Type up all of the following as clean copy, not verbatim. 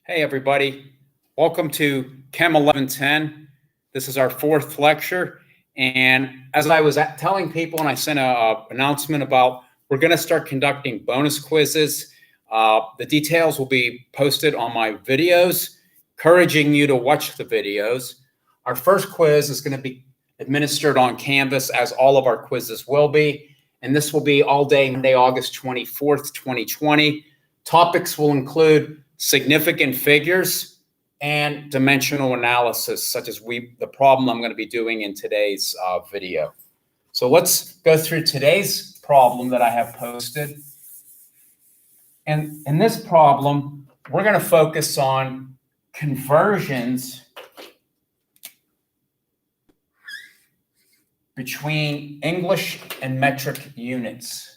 Hey, everybody. Welcome to Chem 1110. This is our fourth lecture. And as I was telling people, and I sent an announcement about, we're going to start conducting bonus quizzes. The details will be posted on my videos, encouraging you to watch the videos. Our first quiz is going to be administered on Canvas, as all of our quizzes will be. And this will be all day Monday, August 24th, 2020. Topics will include significant figures and dimensional analysis, such as the problem I'm going to be doing in today's video. So let's go through today's problem that I have posted. And in this problem, we're going to focus on conversions between English and metric units.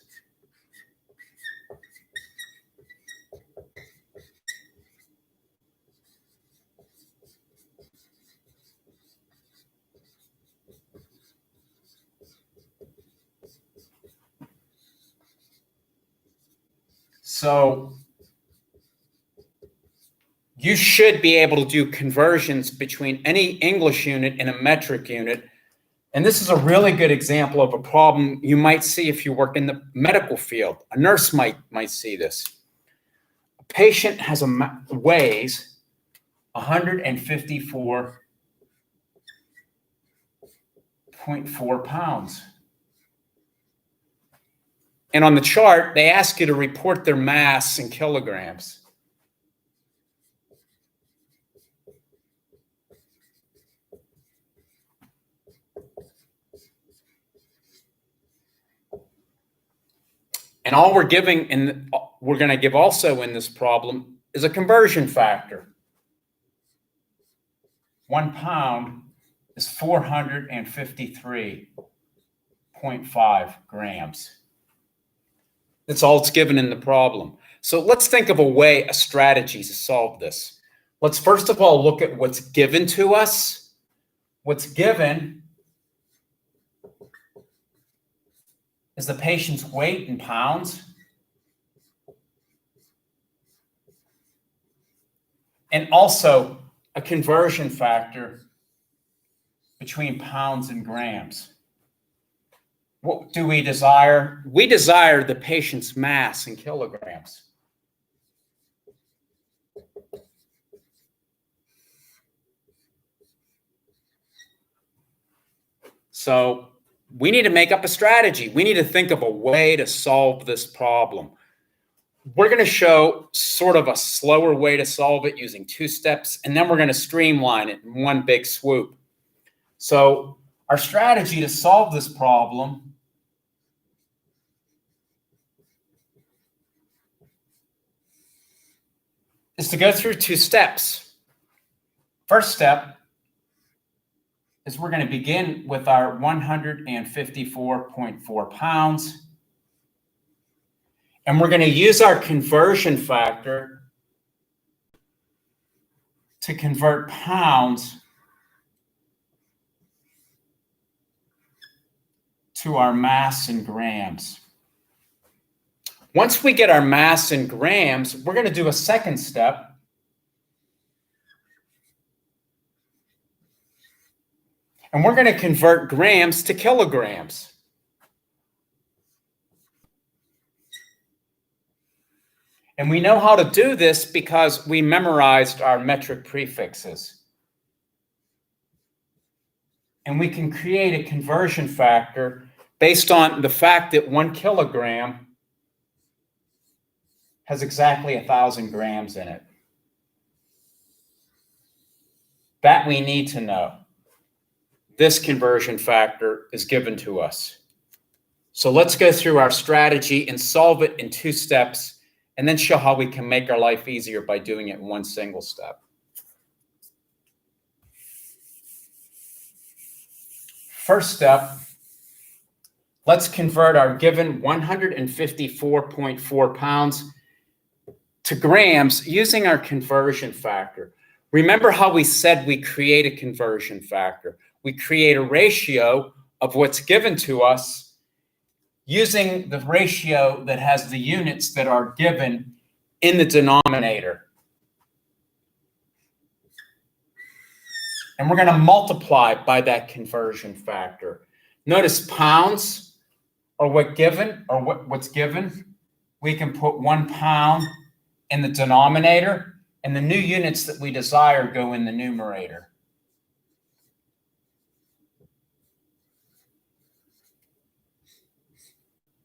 So you should be able to do conversions between any English unit and a metric unit. And this is a really good example of a problem you might see if you work in the medical field. A nurse might see this. A patient weighs 154.4 pounds. And on the chart, they ask you to report their mass in kilograms. And all we're giving, and we're going to give also in this problem, is a conversion factor. 1 pound is 453.5 grams. That's all it's given in the problem. So let's think of a strategy to solve this. Let's first of all look at what's given to us. What's given is the patient's weight in pounds, and also a conversion factor between pounds and grams. What do we desire? We desire the patient's mass in kilograms. So we need to make up a strategy. We need to think of a way to solve this problem. We're going to show sort of a slower way to solve it using 2 steps, and then we're going to streamline it in one big swoop. So our strategy to solve this problem is to go through 2 steps. First step is we're going to begin with our 154.4 pounds. And we're going to use our conversion factor to convert pounds to our mass in grams. Once we get our mass in grams, we're going to do a second step. And we're going to convert grams to kilograms. And we know how to do this because we memorized our metric prefixes. And we can create a conversion factor based on the fact that 1 kilogram has exactly 1,000 grams in it. That we need to know. This conversion factor is given to us. So let's go through our strategy and solve it in 2 steps, and then show how we can make our life easier by doing it in one single step. First step, let's convert our given 154.4 pounds to grams using our conversion factor. Remember how we said we create a conversion factor. We create a ratio of what's given to us using the ratio that has the units that are given in the denominator. and we're going to multiply by that conversion factor. Notice pounds are what's given. We can put 1 pound in the denominator, and the new units that we desire go in the numerator.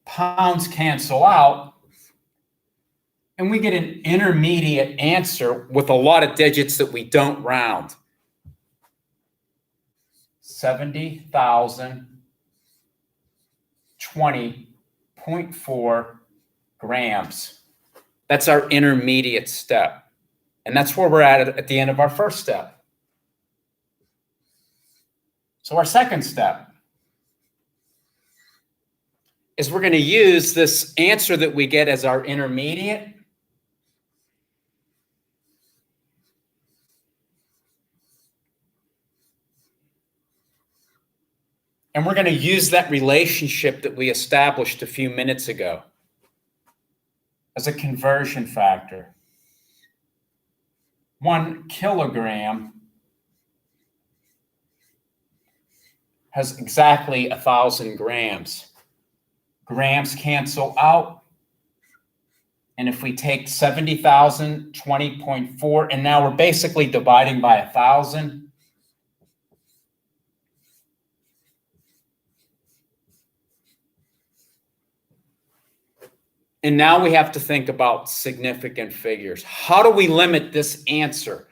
Pounds cancel out, and we get an intermediate answer with a lot of digits that we don't round. 70,020.4 grams. That's our intermediate step. And that's where we're at the end of our first step. So our second step is we're going to use this answer that we get as our intermediate. And we're going to use that relationship that we established a few minutes ago as a conversion factor. 1 kilogram has exactly 1,000 grams. Grams cancel out. And if we take 70,020.4, and now we're basically dividing by 1,000. And now we have to think about significant figures. How do we limit this answer?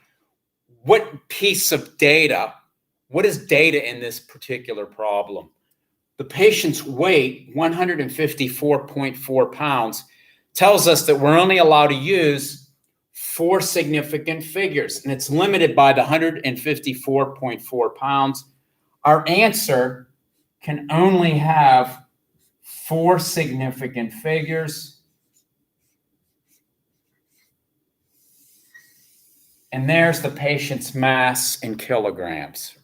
What piece of data, what is data in this particular problem? The patient's weight, 154.4 pounds, tells us that we're only allowed to use 4 significant figures, and it's limited by the 154.4 pounds. Our answer can only have 4 significant figures. And there's the patient's mass in kilograms.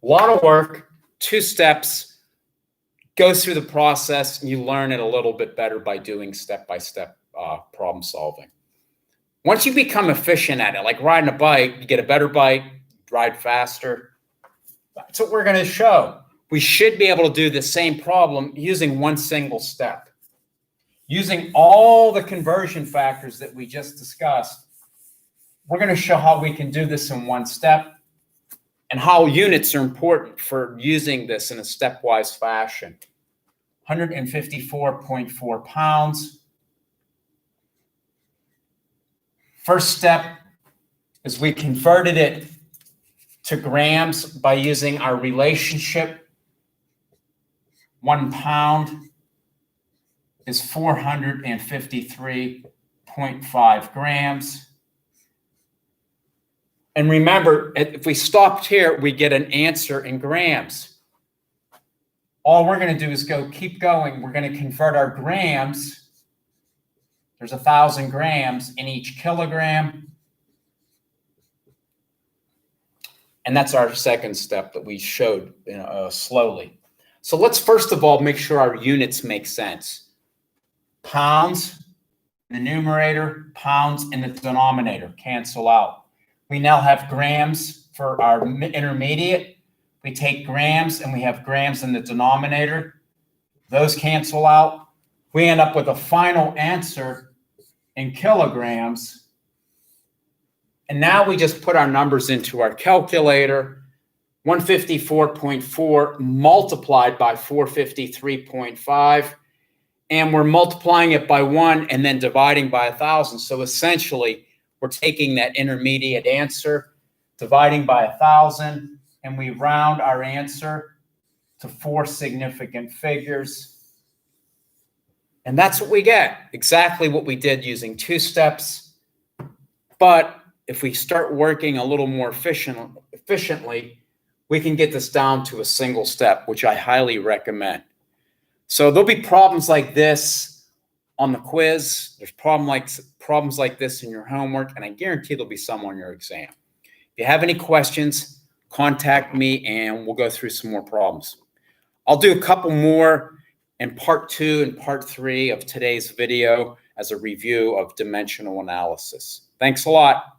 A lot of work. 2 steps, go through the process, and you learn it a little bit better by doing step-by-step problem solving. Once you become efficient at it, like riding a bike, you get a better bike, ride faster. That's what we're going to show. We should be able to do the same problem using one single step. Using all the conversion factors that we just discussed, we're going to show how we can do this in one step, and how units are important for using this in a stepwise fashion. 154.4 pounds. First step is we converted it to grams by using our relationship. 1 pound is 453.5 grams. And remember, if we stopped here, we get an answer in grams. All we're going to do is keep going. We're going to convert our grams. There's 1,000 grams in each kilogram. And that's our second step that we showed slowly. So let's first of all make sure our units make sense. Pounds in the numerator, pounds in the denominator, cancel out. We now have grams for our intermediate. We take grams and we have grams in the denominator. Those cancel out. We end up with a final answer in kilograms. And now we just put our numbers into our calculator. 154.4 multiplied by 453.5. And we're multiplying it by 1 and then dividing by 1,000. So essentially, we're taking that intermediate answer, dividing by 1,000, and we round our answer to 4 significant figures. And that's what we get, exactly what we did using 2 steps. But if we start working a little more efficiently, we can get this down to a single step, which I highly recommend. So there'll be problems like this on the quiz. There's problems like this in your homework, and I guarantee there'll be some on your exam. If you have any questions, contact me and we'll go through some more problems. I'll do a couple more in part 2 and part 3 of today's video as a review of dimensional analysis. Thanks a lot.